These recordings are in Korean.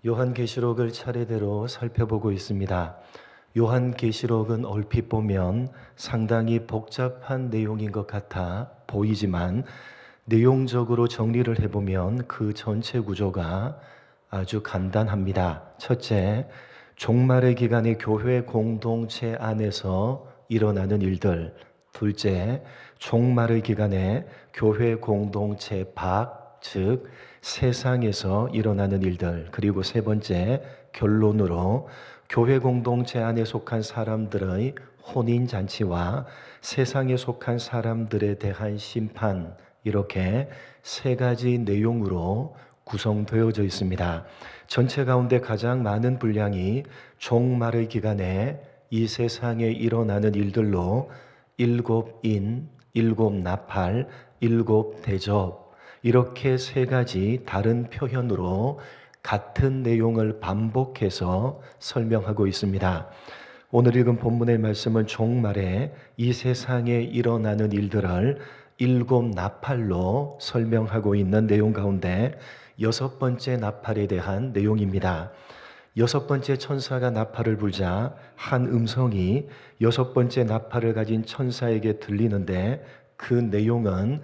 요한계시록을 차례대로 살펴보고 있습니다. 요한계시록은 얼핏 보면 상당히 복잡한 내용인 것 같아 보이지만 내용적으로 정리를 해보면 그 전체 구조가 아주 간단합니다. 첫째, 종말의 기간의 교회 공동체 안에서 일어나는 일들. 둘째, 종말의 기간에 교회 공동체 밖, 즉 세상에서 일어나는 일들. 그리고 세 번째, 결론으로 교회 공동체 안에 속한 사람들의 혼인잔치와 세상에 속한 사람들에 대한 심판, 이렇게 세 가지 내용으로 구성되어져 있습니다. 전체 가운데 가장 많은 분량이 종말의 기간에 이 세상에 일어나는 일들로 일곱 인, 일곱 나팔, 일곱 대접, 이렇게 세 가지 다른 표현으로 같은 내용을 반복해서 설명하고 있습니다. 오늘 읽은 본문의 말씀은 종말에 이 세상에 일어나는 일들을 일곱 나팔로 설명하고 있는 내용 가운데 여섯 번째 나팔에 대한 내용입니다. 여섯 번째 천사가 나팔을 불자 한 음성이 여섯 번째 나팔을 가진 천사에게 들리는데 그 내용은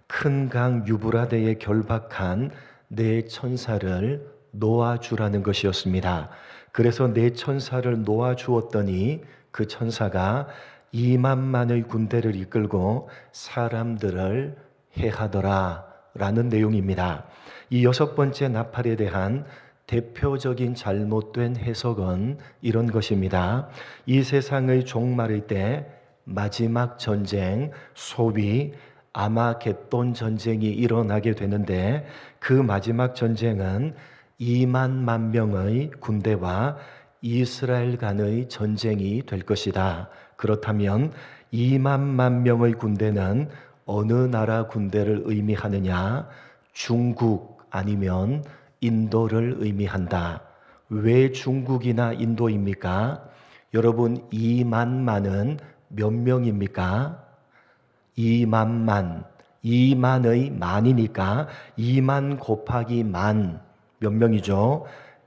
큰 강 유브라데에 결박한 네 천사를 놓아주라는 것이었습니다. 그래서 네 천사를 놓아주었더니 그 천사가 2만만의 군대를 이끌고 사람들을 해하더라 라는 내용입니다. 이 여섯 번째 나팔에 대한 대표적인 잘못된 해석은 이런 것입니다. 이 세상의 종말의 때 마지막 전쟁, 소위 아마겟돈 전쟁이 일어나게 되는데 그 마지막 전쟁은 2만만 명의 군대와 이스라엘 간의 전쟁이 될 것이다. 그렇다면 2만만 명의 군대는 어느 나라 군대를 의미하느냐? 중국 아니면 인도를 의미한다. 왜 중국이나 인도입니까? 여러분, 2만만은 몇 명입니까? 2만만, 2만의 만이니까 2만 곱하기 만 몇 명이죠?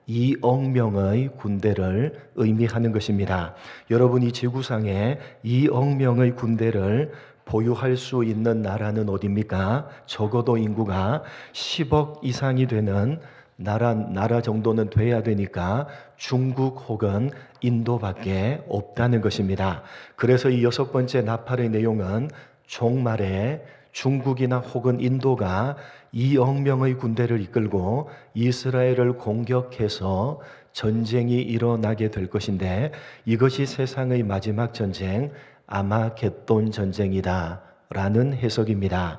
2억 명의 군대를 의미하는 것입니다. 여러분, 이 지구상에 2억 명의 군대를 보유할 수 있는 나라는 어디입니까? 적어도 인구가 10억 이상이 되는 나라 정도는 돼야 되니까 중국 혹은 인도밖에 없다는 것입니다. 그래서 이 여섯 번째 나팔의 내용은 종말에 중국이나 혹은 인도가 2억 명의 군대를 이끌고 이스라엘을 공격해서 전쟁이 일어나게 될 것인데 이것이 세상의 마지막 전쟁, 아마겟돈 전쟁이다 라는 해석입니다.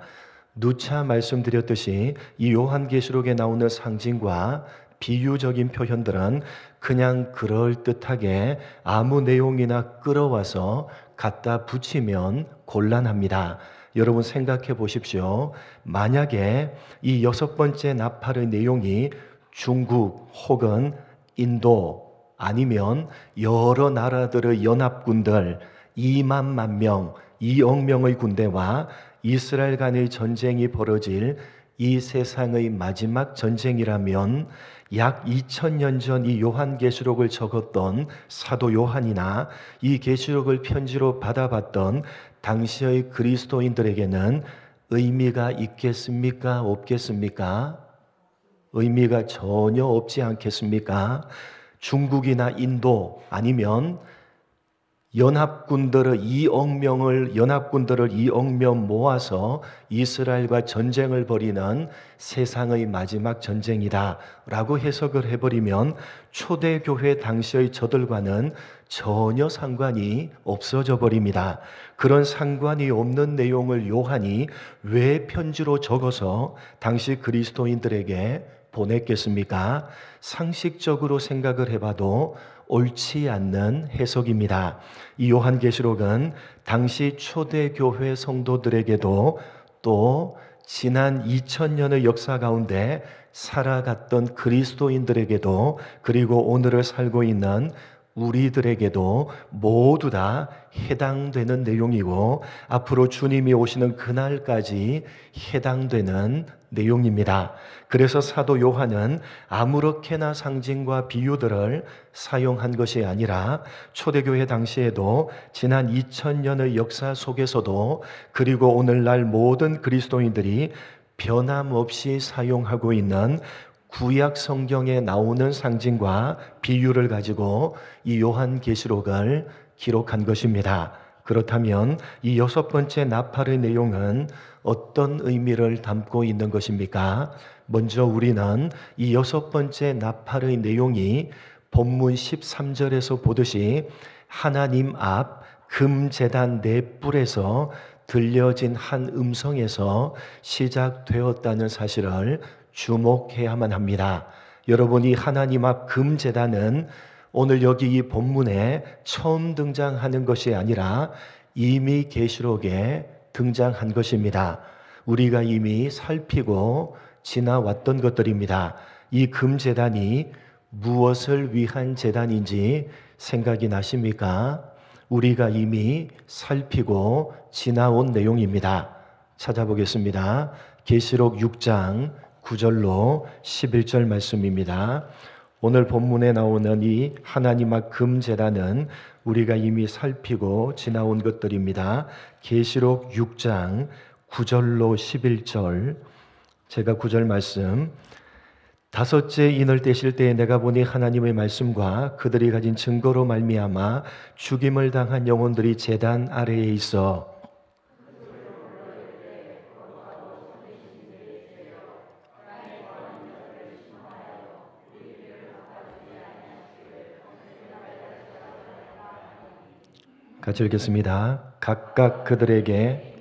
누차 말씀드렸듯이 이 요한계시록에 나오는 상징과 비유적인 표현들은 그냥 그럴듯하게 아무 내용이나 끌어와서 갖다 붙이면 곤란합니다. 여러분 생각해 보십시오. 만약에 이 여섯 번째 나팔의 내용이 중국 혹은 인도 아니면 여러 나라들의 연합군들 2만만 명, 2억 명의 군대와 이스라엘 간의 전쟁이 벌어질 이 세상의 마지막 전쟁이라면 약 2000년 전 이 요한계시록을 적었던 사도 요한이나 이 계시록을 편지로 받아봤던 당시의 그리스도인들에게는 의미가 있겠습니까? 없겠습니까? 의미가 전혀 없지 않겠습니까? 중국이나 인도 아니면 연합군들을 2억 명 모아서 이스라엘과 전쟁을 벌이는 세상의 마지막 전쟁이다 라고 해석을 해버리면 초대교회 당시의 저들과는 전혀 상관이 없어져 버립니다. 그런 상관이 없는 내용을 요한이 왜 편지로 적어서 당시 그리스도인들에게 보냈겠습니까? 상식적으로 생각을 해봐도 옳지 않는 해석입니다. 이 요한계시록은 당시 초대교회 성도들에게도 또 지난 2000년의 역사 가운데 살아갔던 그리스도인들에게도 그리고 오늘을 살고 있는 우리들에게도 모두 다 해당되는 내용이고 앞으로 주님이 오시는 그날까지 해당되는 내용입니다. 그래서 사도 요한은 아무렇게나 상징과 비유들을 사용한 것이 아니라 초대교회 당시에도 지난 2000년의 역사 속에서도 그리고 오늘날 모든 그리스도인들이 변함없이 사용하고 있는 구약 성경에 나오는 상징과 비유를 가지고 이 요한계시록을 기록한 것입니다. 그렇다면 이 6번째 나팔의 내용은 어떤 의미를 담고 있는 것입니까? 먼저 우리는 이 6번째 나팔의 내용이 본문 13절에서 보듯이 하나님 앞 금제단 넷불에서 들려진 한 음성에서 시작되었다는 사실을 주목해야만 합니다. 여러분이 하나님 앞 금제단은 오늘 여기 이 본문에 처음 등장하는 것이 아니라 이미 계시록에 등장한 것입니다. 우리가 이미 살피고 지나왔던 것들입니다. 이 금제단이 무엇을 위한 제단인지 생각이 나십니까? 우리가 이미 살피고 지나온 내용입니다. 찾아보겠습니다. 계시록 6장 9절로 11절 말씀입니다. 오늘 본문에 나오는 이 하나님 앞 금제단은 우리가 이미 살피고 지나온 것들입니다. 계시록 6장 9절로 11절, 제가 9절 말씀, 다섯째 인을 떼실 때에 내가 보니 하나님의 말씀과 그들이 가진 증거로 말미암아 죽임을 당한 영혼들이 제단 아래에 있어 같이 읽겠습니다. 각각 그들에게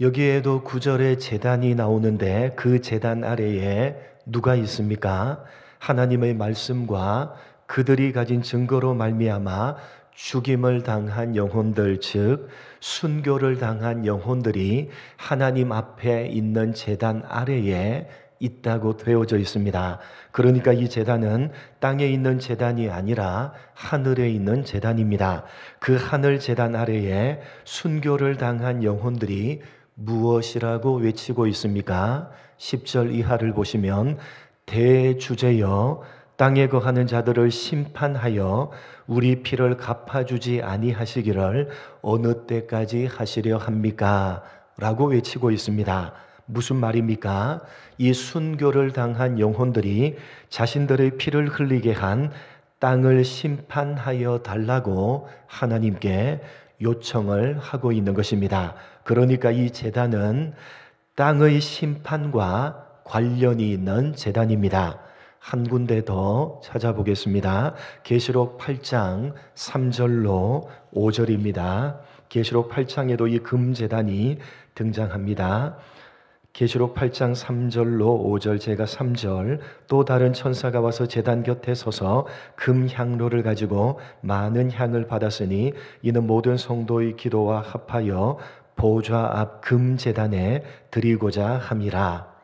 여기에도 9절에 제단이 나오는데 그 제단 아래에 누가 있습니까? 하나님의 말씀과 그들이 가진 증거로 말미암아 죽임을 당한 영혼들, 즉 순교를 당한 영혼들이 하나님 앞에 있는 제단 아래에 있다고 되어져 있습니다. 그러니까 이 제단은 땅에 있는 제단이 아니라 하늘에 있는 제단입니다. 그 하늘 제단 아래에 순교를 당한 영혼들이 무엇이라고 외치고 있습니까? 10절 이하를 보시면 대주제여 땅에 거하는 자들을 심판하여 우리 피를 갚아주지 아니하시기를 어느 때까지 하시려 합니까? 라고 외치고 있습니다. 무슨 말입니까? 이 순교를 당한 영혼들이 자신들의 피를 흘리게 한 땅을 심판하여 달라고 하나님께 요청을 하고 있는 것입니다. 그러니까 이 제단은 땅의 심판과 관련이 있는 제단입니다. 한 군데 더 찾아보겠습니다. 계시록 8장 3절로 5절입니다. 계시록 8장에도 이 금제단이 등장합니다. 계시록 8장 3절로 5절, 제가 3절, 또 다른 천사가 와서 제단 곁에 서서 금향로를 가지고 많은 향을 받았으니 이는 모든 성도의 기도와 합하여 보좌 앞 금제단에 드리고자 함이라.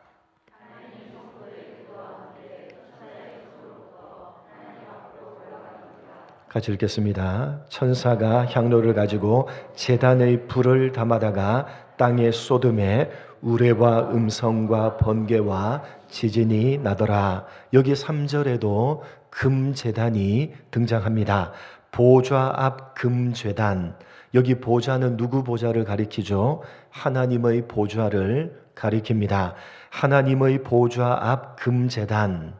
같이 읽겠습니다. 천사가 향로를 가지고 제단의 불을 담아다가 땅에 쏟음에 우레와 음성과 번개와 지진이 나더라. 여기 3절에도 금제단이 등장합니다. 보좌 앞 금제단. 여기 보좌는 누구 보좌를 가리키죠? 하나님의 보좌를 가리킵니다. 하나님의 보좌 앞 금제단.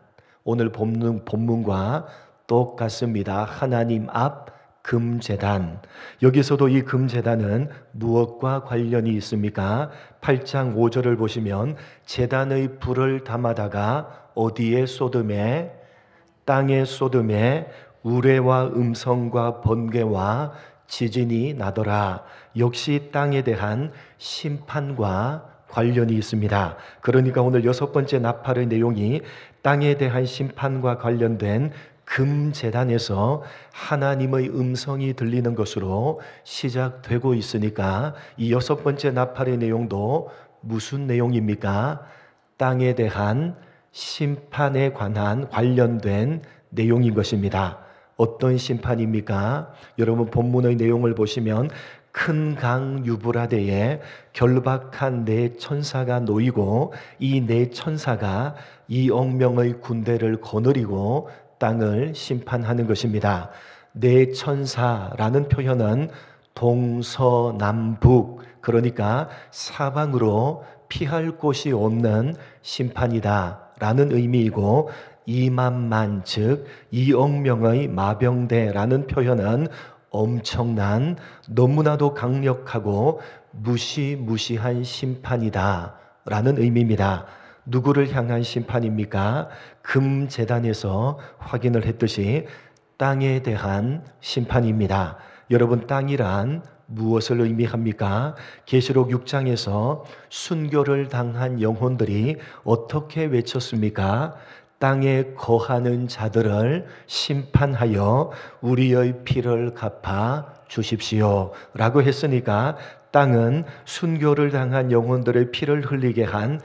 오늘 본문과 똑같습니다. 하나님 앞 금제단. 여기서도 이 금제단은 무엇과 관련이 있습니까? 8장 5절을 보시면 제단의 불을 담아다가 어디에 쏟음에? 땅에 쏟음에 우레와 음성과 번개와 지진이 나더라. 역시 땅에 대한 심판과 관련이 있습니다. 그러니까 오늘 6번째 나팔의 내용이 땅에 대한 심판과 관련된 금제단에서 하나님의 음성이 들리는 것으로 시작되고 있으니까 이 6번째 나팔의 내용도 무슨 내용입니까? 땅에 대한 심판에 관련된 내용인 것입니다. 어떤 심판입니까? 여러분 본문의 내용을 보시면 큰 강 유브라데에 결박한 네 천사가 놓이고 이 네 천사가 2억 명의 군대를 거느리고 땅을 심판하는 것입니다. 네 천사라는 표현은 동서남북, 그러니까 사방으로 피할 곳이 없는 심판이다 라는 의미이고, 2만만 즉 2억 명의 마병대라는 표현은 엄청난, 너무나도 강력하고 무시무시한 심판이다 라는 의미입니다. 누구를 향한 심판입니까? 금제단에서 확인을 했듯이 땅에 대한 심판입니다. 여러분, 땅이란 무엇을 의미합니까? 계시록 6장에서 순교를 당한 영혼들이 어떻게 외쳤습니까? 땅에 거하는 자들을 심판하여 우리의 피를 갚아 주십시오 라고 했으니까, 땅은 순교를 당한 영혼들의 피를 흘리게 한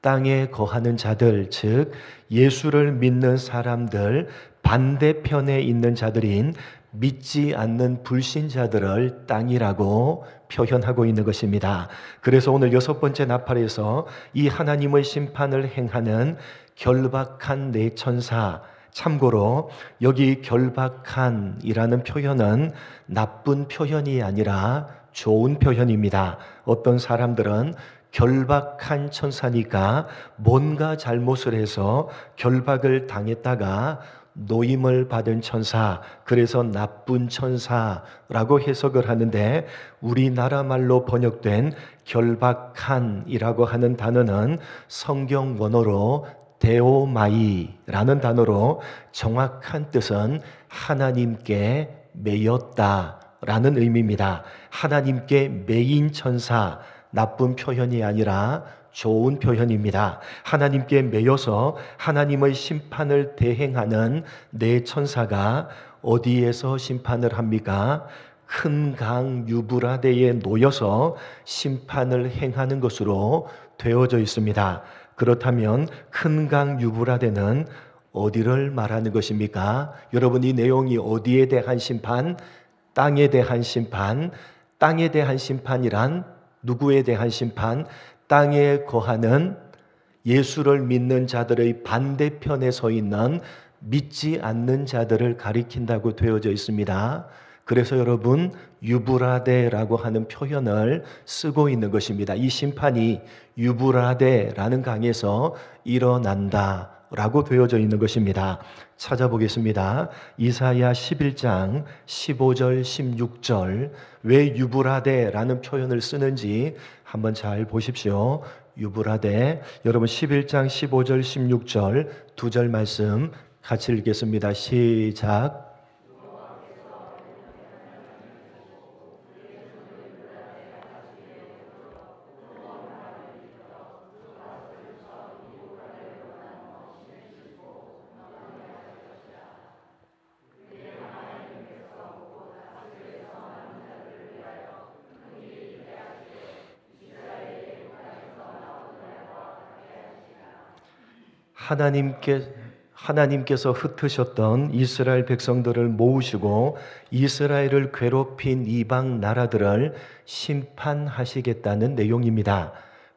땅에 거하는 자들, 즉 예수를 믿는 사람들 반대편에 있는 자들인 믿지 않는 불신자들을 땅이라고 표현하고 있는 것입니다. 그래서 오늘 6번째 나팔에서 이 하나님의 심판을 행하는 결박한 네 천사, 참고로 여기 결박한이라는 표현은 나쁜 표현이 아니라 좋은 표현입니다. 어떤 사람들은 결박한 천사니까 뭔가 잘못을 해서 결박을 당했다가 노임을 받은 천사, 그래서 나쁜 천사라고 해석을 하는데, 우리나라 말로 번역된 결박한이라고 하는 단어는 성경 원어로 데오마이라는 단어로 정확한 뜻은 하나님께 매였다 라는 의미입니다. 하나님께 매인 천사, 나쁜 표현이 아니라 좋은 표현입니다. 하나님께 매여서 하나님의 심판을 대행하는 네 천사가 어디에서 심판을 합니까? 큰 강 유브라데에 놓여서 심판을 행하는 것으로 되어져 있습니다. 그렇다면 큰 강 유브라데는 어디를 말하는 것입니까? 여러분, 이 내용이 어디에 대한 심판? 땅에 대한 심판. 땅에 대한 심판이란 누구에 대한 심판? 땅에 거하는 예수를 믿는 자들의 반대편에 서 있는 믿지 않는 자들을 가리킨다고 되어져 있습니다. 그래서 여러분, 유브라데라고 하는 표현을 쓰고 있는 것입니다. 이 심판이 유브라데라는 강에서 일어난다 라고 되어져 있는 것입니다. 찾아보겠습니다. 이사야 11장 15절 16절, 왜 유브라데라는 표현을 쓰는지 한번 잘 보십시오. 유브라데, 여러분 11장 15절 16절 두 절 말씀 같이 읽겠습니다. 시작. 하나님께서 흩으셨던 이스라엘 백성들을 모으시고 이스라엘을 괴롭힌 이방 나라들을 심판하시겠다는 내용입니다.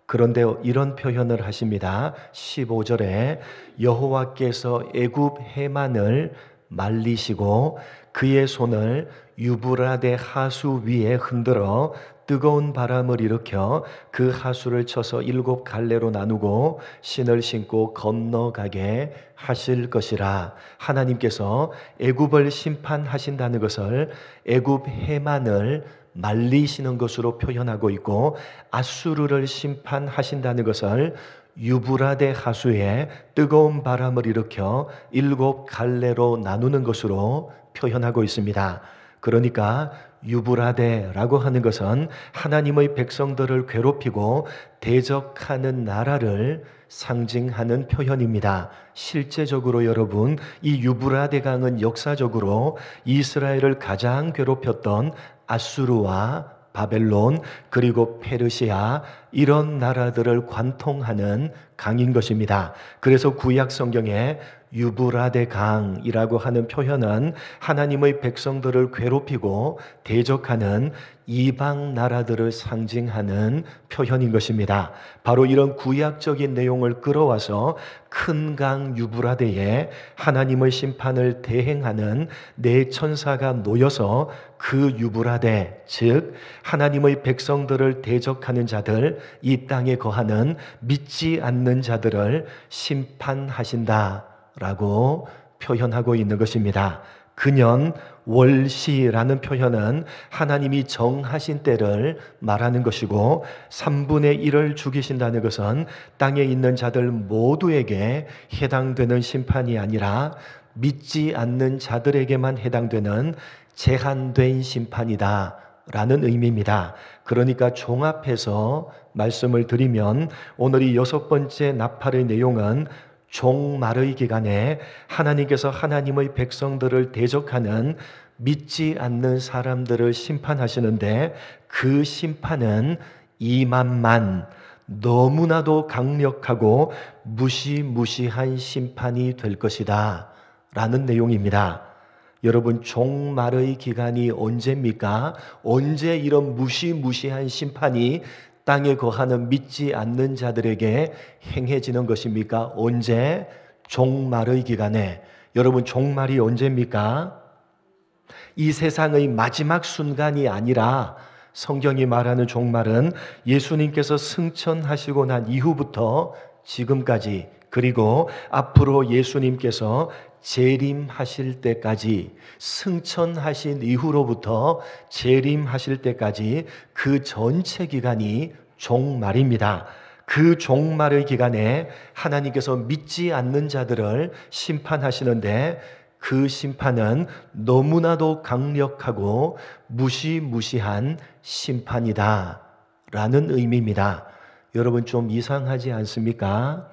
그런데 이런 표현을 하십니다. 15절에 여호와께서 애굽 해만을 말리시고 그의 손을 유브라데 하수 위에 흔들어 뜨거운 바람을 일으켜 그 하수를 쳐서 7 갈래로 나누고 신을 신고 건너가게 하실 것이라. 하나님께서 애굽을 심판하신다는 것을 애굽 해만을 말리시는 것으로 표현하고 있고, 아수르를 심판하신다는 것을 유브라데 하수에 뜨거운 바람을 일으켜 7 갈래로 나누는 것으로 표현하고 있습니다. 그러니까 유브라데라고 하는 것은 하나님의 백성들을 괴롭히고 대적하는 나라를 상징하는 표현입니다. 실제적으로 여러분, 이 유브라데 강은 역사적으로 이스라엘을 가장 괴롭혔던 아수르와 바벨론 그리고 페르시아 이런 나라들을 관통하는 강인 것입니다. 그래서 구약 성경에 유브라데 강이라고 하는 표현은 하나님의 백성들을 괴롭히고 대적하는 이방 나라들을 상징하는 표현인 것입니다. 바로 이런 구약적인 내용을 끌어와서 큰 강 유브라데에 하나님의 심판을 대행하는 네 천사가 놓여서 그 유브라데, 즉 하나님의 백성들을 대적하는 자들, 이 땅에 거하는 믿지 않는 자들을 심판하신다 라고 표현하고 있는 것입니다. 근연 월시라는 표현은 하나님이 정하신 때를 말하는 것이고 3분의 1을 죽이신다는 것은 땅에 있는 자들 모두에게 해당되는 심판이 아니라 믿지 않는 자들에게만 해당되는 제한된 심판이다 라는 의미입니다. 그러니까 종합해서 말씀을 드리면 오늘 이 6번째 나팔의 내용은 종말의 기간에 하나님께서 하나님의 백성들을 대적하는 믿지 않는 사람들을 심판하시는데 그 심판은 이만만 너무나도 강력하고 무시무시한 심판이 될 것이다 라는 내용입니다. 여러분, 종말의 기간이 언제입니까? 언제 이런 무시무시한 심판이 땅에 거하는 믿지 않는 자들에게 행해지는 것입니까? 언제? 종말의 기간에. 여러분, 종말이 언제입니까? 이 세상의 마지막 순간이 아니라 성경이 말하는 종말은 예수님께서 승천하시고 난 이후부터 지금까지, 그리고 앞으로 예수님께서 재림하실 때까지, 승천하신 이후로부터 재림하실 때까지 그 전체 기간이 종말입니다. 그 종말의 기간에 하나님께서 믿지 않는 자들을 심판하시는데 그 심판은 너무나도 강력하고 무시무시한 심판이다 라는 의미입니다. 여러분, 좀 이상하지 않습니까?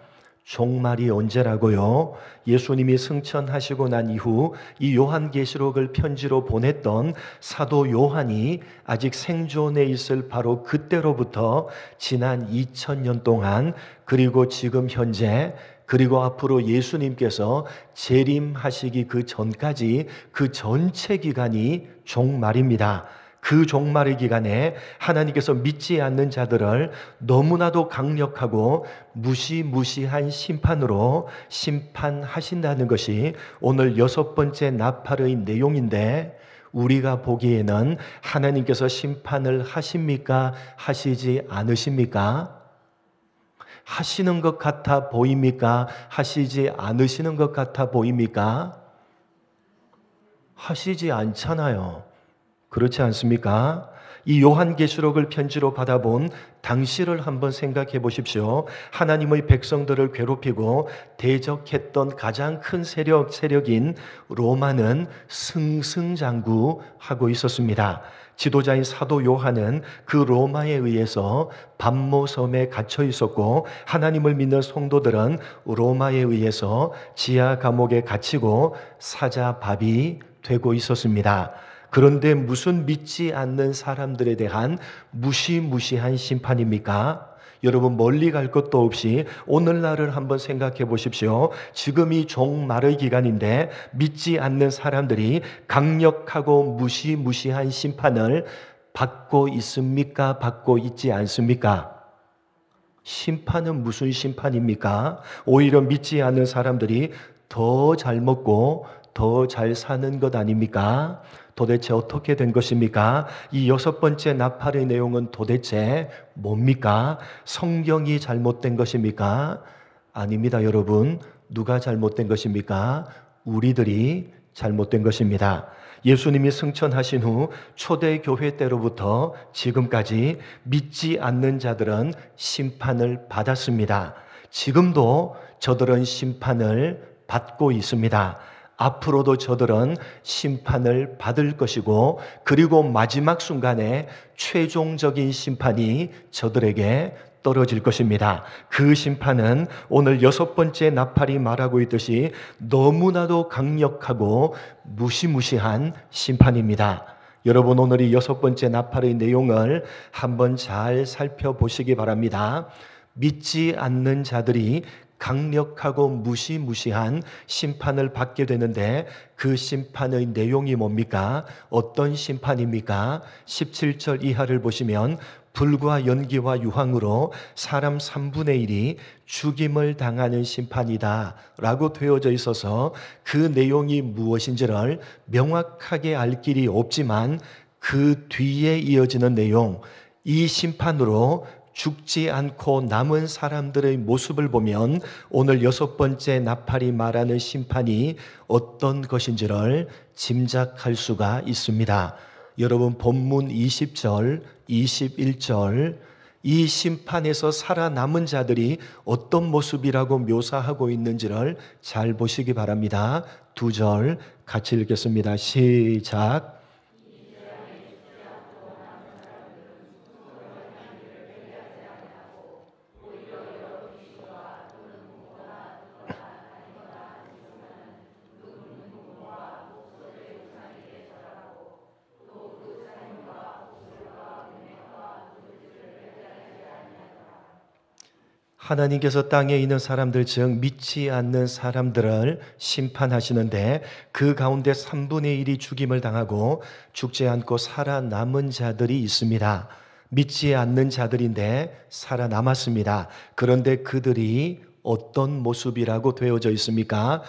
종말이 언제라고요? 예수님이 승천하시고 난 이후 이 요한계시록을 편지로 보냈던 사도 요한이 아직 생존해 있을 바로 그때로부터 지난 2000년 동안, 그리고 지금 현재, 그리고 앞으로 예수님께서 재림하시기 그 전까지 그 전체 기간이 종말입니다. 그 종말의 기간에 하나님께서 믿지 않는 자들을 너무나도 강력하고 무시무시한 심판으로 심판하신다는 것이 오늘 6번째 나팔의 내용인데, 우리가 보기에는 하나님께서 심판을 하십니까? 하시지 않으십니까? 하시는 것 같아 보입니까? 하시지 않으시는 것 같아 보입니까? 하시지 않잖아요. 그렇지 않습니까? 이 요한계시록을 편지로 받아본 당시를 한번 생각해 보십시오. 하나님의 백성들을 괴롭히고 대적했던 가장 큰 세력인 로마는 승승장구하고 있었습니다. 지도자인 사도 요한은 그 로마에 의해서 밤모섬에 갇혀 있었고, 하나님을 믿는 성도들은 로마에 의해서 지하 감옥에 갇히고 사자밥이 되고 있었습니다. 그런데 무슨 믿지 않는 사람들에 대한 무시무시한 심판입니까? 여러분, 멀리 갈 것도 없이 오늘날을 한번 생각해 보십시오. 지금 이 종말의 기간인데 믿지 않는 사람들이 강력하고 무시무시한 심판을 받고 있습니까? 받고 있지 않습니까? 심판은 무슨 심판입니까? 오히려 믿지 않는 사람들이 더 잘 먹고 더 잘 사는 것 아닙니까? 도대체 어떻게 된 것입니까? 이 6번째 나팔의 내용은 도대체 뭡니까? 성경이 잘못된 것입니까? 아닙니다, 여러분. 누가 잘못된 것입니까? 우리들이 잘못된 것입니다. 예수님이 승천하신 후 초대교회 때로부터 지금까지 믿지 않는 자들은 심판을 받았습니다. 지금도 저들은 심판을 받고 있습니다. 앞으로도 저들은 심판을 받을 것이고, 그리고 마지막 순간에 최종적인 심판이 저들에게 떨어질 것입니다. 그 심판은 오늘 6번째 나팔이 말하고 있듯이 너무나도 강력하고 무시무시한 심판입니다. 여러분, 오늘 이 6번째 나팔의 내용을 한번 잘 살펴보시기 바랍니다. 믿지 않는 자들이 강력하고 무시무시한 심판을 받게 되는데, 그 심판의 내용이 뭡니까? 어떤 심판입니까? 17절 이하를 보시면 불과 연기와 유황으로 사람 3분의 1이 죽임을 당하는 심판이다 라고 되어져 있어서, 그 내용이 무엇인지를 명확하게 알 길이 없지만 그 뒤에 이어지는 내용, 이 심판으로 죽지 않고 남은 사람들의 모습을 보면 오늘 6번째 나팔이 말하는 심판이 어떤 것인지를 짐작할 수가 있습니다. 여러분, 본문 20절, 21절, 이 심판에서 살아남은 자들이 어떤 모습이라고 묘사하고 있는지를 잘 보시기 바랍니다. 2절 같이 읽겠습니다. 시작. 하나님께서 땅에 있는 사람들, 즉 믿지 않는 사람들을 심판하시는데, 그 가운데 3분의 1이 죽임을 당하고 죽지 않고 살아남은 자들이 있습니다. 믿지 않는 자들인데 살아남았습니다. 그런데 그들이 어떤 모습이라고 되어져 있습니까?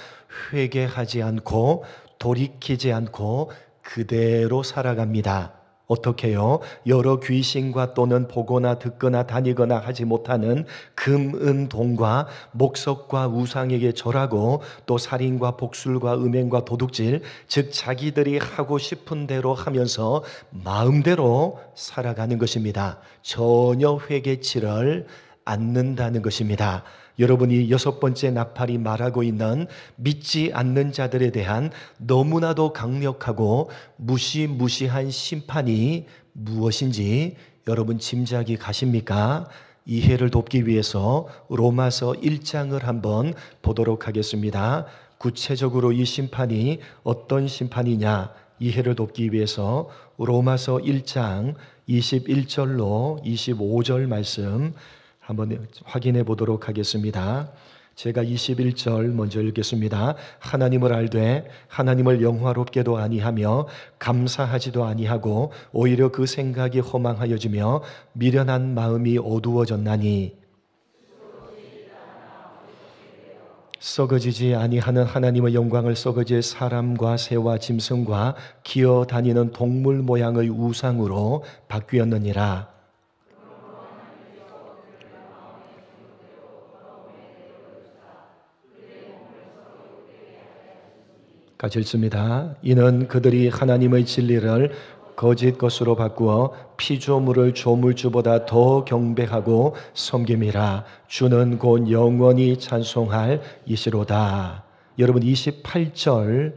회개하지 않고 돌이키지 않고 그대로 살아갑니다. 어떻게요? 여러 귀신과 또는 보거나 듣거나 다니거나 하지 못하는 금, 은, 동과 목석과 우상에게 절하고, 또 살인과 복술과 음행과 도둑질, 즉 자기들이 하고 싶은 대로 하면서 마음대로 살아가는 것입니다. 전혀 회개치를 않는다는 것입니다. 여러분이 6번째 나팔이 말하고 있는 믿지 않는 자들에 대한 너무나도 강력하고 무시무시한 심판이 무엇인지 여러분 짐작이 가십니까? 이해를 돕기 위해서 로마서 1장을 한번 보도록 하겠습니다. 구체적으로 이 심판이 어떤 심판이냐 이해를 돕기 위해서 로마서 1장 21절로 25절 말씀 한번 확인해 보도록 하겠습니다. 제가 21절 먼저 읽겠습니다. 하나님을 알되 하나님을 영화롭게도 아니하며 감사하지도 아니하고 오히려 그 생각이 허망하여지며 미련한 마음이 어두워졌나니, 썩어지지 아니하는 하나님의 영광을 썩어질 사람과 새와 짐승과 기어다니는 동물 모양의 우상으로 바뀌었느니라. 같이 읽습니다. 이는 그들이 하나님의 진리를 거짓 것으로 바꾸어 피조물을 조물주보다 더 경배하고 섬김이라. 주는 곧 영원히 찬송할 이시로다. 여러분 28절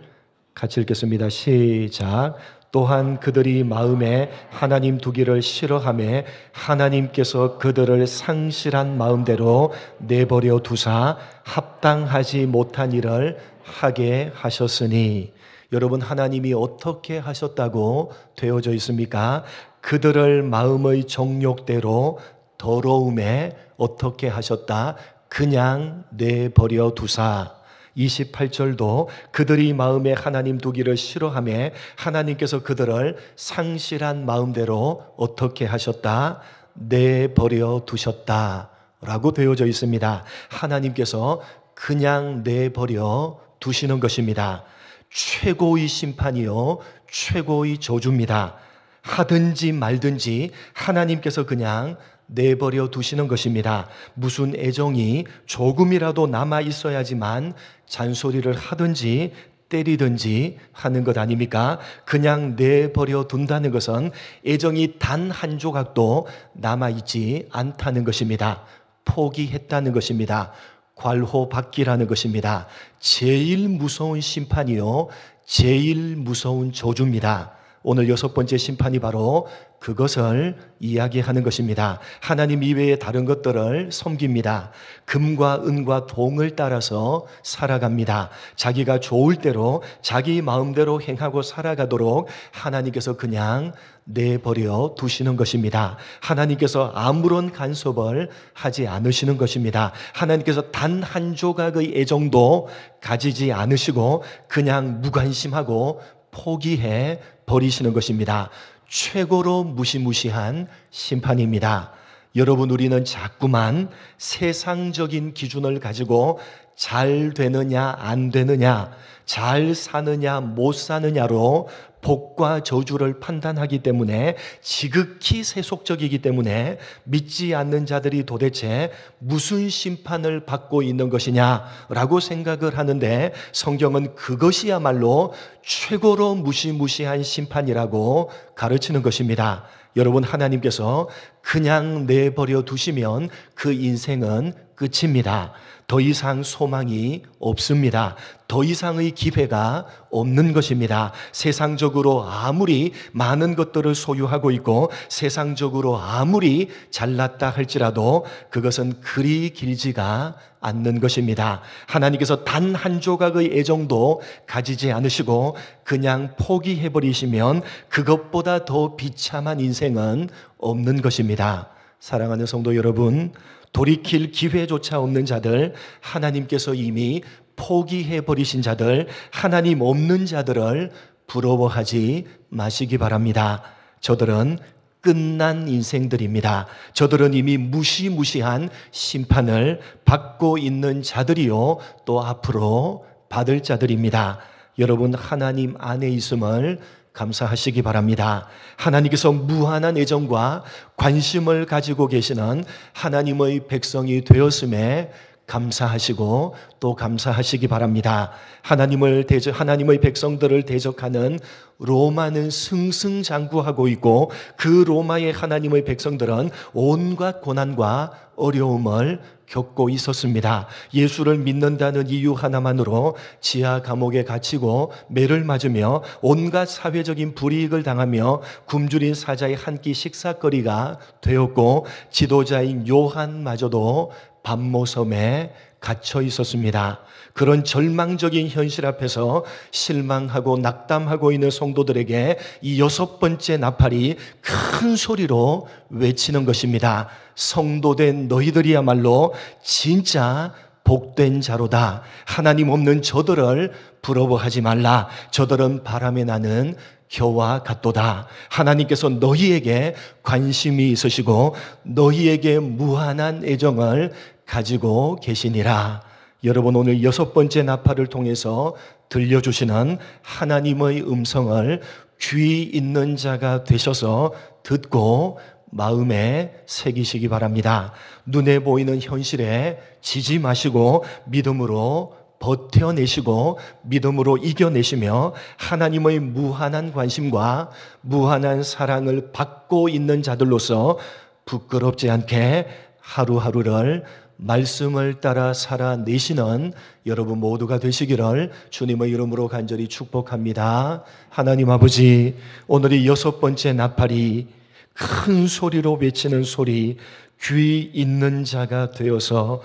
같이 읽겠습니다. 시작. 또한 그들이 마음에 하나님 두기를 싫어하며 하나님께서 그들을 상실한 마음대로 내버려 두사 합당하지 못한 일을 하게 하셨으니, 여러분 하나님이 어떻게 하셨다고 되어져 있습니까? 그들을 마음의 정욕대로 더러움에 어떻게 하셨다? 그냥 내버려 두사. 28절도 그들이 마음에 하나님 두기를 싫어하며 하나님께서 그들을 상실한 마음대로 어떻게 하셨다? 내버려 두셨다 라고 되어져 있습니다. 하나님께서 그냥 내버려 두시는 것입니다. 최고의 심판이요 최고의 저주입니다. 하든지 말든지 하나님께서 그냥 내버려 두시는 것입니다. 무슨 애정이 조금이라도 남아 있어야지만 잔소리를 하든지 때리든지 하는 것 아닙니까? 그냥 내버려 둔다는 것은 애정이 단 한 조각도 남아 있지 않다는 것입니다. 포기했다는 것입니다. 괄호받기라는 것입니다. 제일 무서운 심판이요, 제일 무서운 저주입니다. 오늘 6번째 심판이 바로 그것을 이야기하는 것입니다. 하나님 이외의 다른 것들을 섬깁니다. 금과 은과 동을 따라서 살아갑니다. 자기가 좋을 대로 자기 마음대로 행하고 살아가도록 하나님께서 그냥 내버려 두시는 것입니다. 하나님께서 아무런 간섭을 하지 않으시는 것입니다. 하나님께서 단 한 조각의 애정도 가지지 않으시고 그냥 무관심하고 포기해 버리시는 것입니다. 최고로 무시무시한 심판입니다. 여러분, 우리는 자꾸만 세상적인 기준을 가지고 잘 되느냐 안 되느냐, 잘 사느냐 못 사느냐로 복과 저주를 판단하기 때문에, 지극히 세속적이기 때문에 믿지 않는 자들이 도대체 무슨 심판을 받고 있는 것이냐라고 생각을 하는데, 성경은 그것이야말로 최고로 무시무시한 심판이라고 가르치는 것입니다. 여러분, 하나님께서 그냥 내버려 두시면 그 인생은 끝입니다. 더 이상 소망이 없습니다. 더 이상의 기회가 없는 것입니다. 세상적으로 아무리 많은 것들을 소유하고 있고 세상적으로 아무리 잘났다 할지라도 그것은 그리 길지가 않는 것입니다. 하나님께서 단 한 조각의 애정도 가지지 않으시고 그냥 포기해버리시면 그것보다 더 비참한 인생은 없는 것입니다. 사랑하는 성도 여러분, 돌이킬 기회조차 없는 자들, 하나님께서 이미 포기해버리신 자들, 하나님 없는 자들을 부러워하지 마시기 바랍니다. 저들은 끝난 인생들입니다. 저들은 이미 무시무시한 심판을 받고 있는 자들이요, 또 앞으로 받을 자들입니다. 여러분, 하나님 안에 있음을 감사하시기 바랍니다. 하나님께서 무한한 애정과 관심을 가지고 계시는 하나님의 백성이 되었음에 감사하시고 또 감사하시기 바랍니다. 하나님의 백성들을 대적하는 로마는 승승장구하고 있고, 그 로마의 하나님의 백성들은 온갖 고난과 어려움을 겪고 있었습니다. 예수를 믿는다는 이유 하나만으로 지하 감옥에 갇히고 매를 맞으며 온갖 사회적인 불이익을 당하며 굶주린 사자의 한 끼 식사거리가 되었고, 지도자인 요한마저도 밤모섬에 갇혀 있었습니다. 그런 절망적인 현실 앞에서 실망하고 낙담하고 있는 성도들에게 이 6번째 나팔이 큰 소리로 외치는 것입니다. 성도된 너희들이야말로 진짜 복된 자로다. 하나님 없는 저들을 부러워하지 말라. 저들은 바람에 나는 겨와 같도다. 하나님께서 너희에게 관심이 있으시고 너희에게 무한한 애정을 가지고 계시니라. 여러분, 오늘 6번째 나팔을 통해서 들려주시는 하나님의 음성을 귀 있는 자가 되셔서 듣고 마음에 새기시기 바랍니다. 눈에 보이는 현실에 지지 마시고 믿음으로 버텨내시고 믿음으로 이겨내시며 하나님의 무한한 관심과 무한한 사랑을 받고 있는 자들로서 부끄럽지 않게 하루하루를 말씀을 따라 살아내시는 여러분 모두가 되시기를 주님의 이름으로 간절히 축복합니다. 하나님 아버지, 오늘이 6번째 나팔이 큰 소리로 외치는 소리, 귀 있는 자가 되어서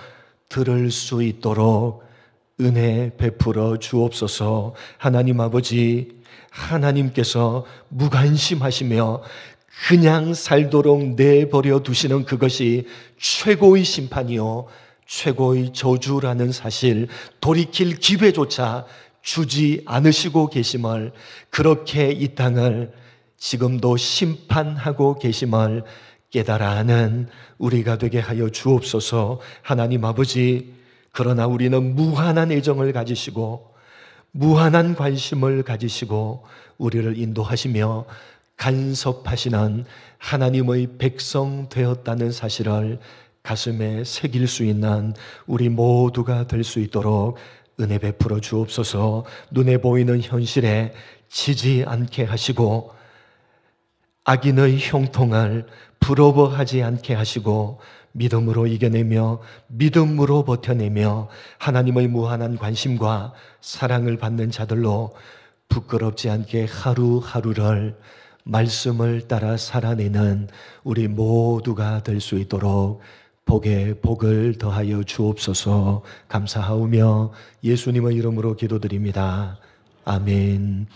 들을 수 있도록 은혜 베풀어 주옵소서. 하나님 아버지, 하나님께서 무관심하시며 그냥 살도록 내버려 두시는 그것이 최고의 심판이요 최고의 저주라는 사실, 돌이킬 기회조차 주지 않으시고 계심을, 그렇게 이 땅을 지금도 심판하고 계심을 깨달아 하는 우리가 되게 하여 주옵소서. 하나님 아버지, 그러나 우리는 무한한 애정을 가지시고 무한한 관심을 가지시고 우리를 인도하시며 간섭하시는 하나님의 백성 되었다는 사실을 가슴에 새길 수 있는 우리 모두가 될 수 있도록 은혜 베풀어 주옵소서. 눈에 보이는 현실에 지지 않게 하시고 악인의 형통을 부러워하지 않게 하시고 믿음으로 이겨내며 믿음으로 버텨내며 하나님의 무한한 관심과 사랑을 받는 자들로 부끄럽지 않게 하루하루를 말씀을 따라 살아내는 우리 모두가 될 수 있도록 복에 복을 더하여 주옵소서. 감사하오며 예수님의 이름으로 기도드립니다. 아멘.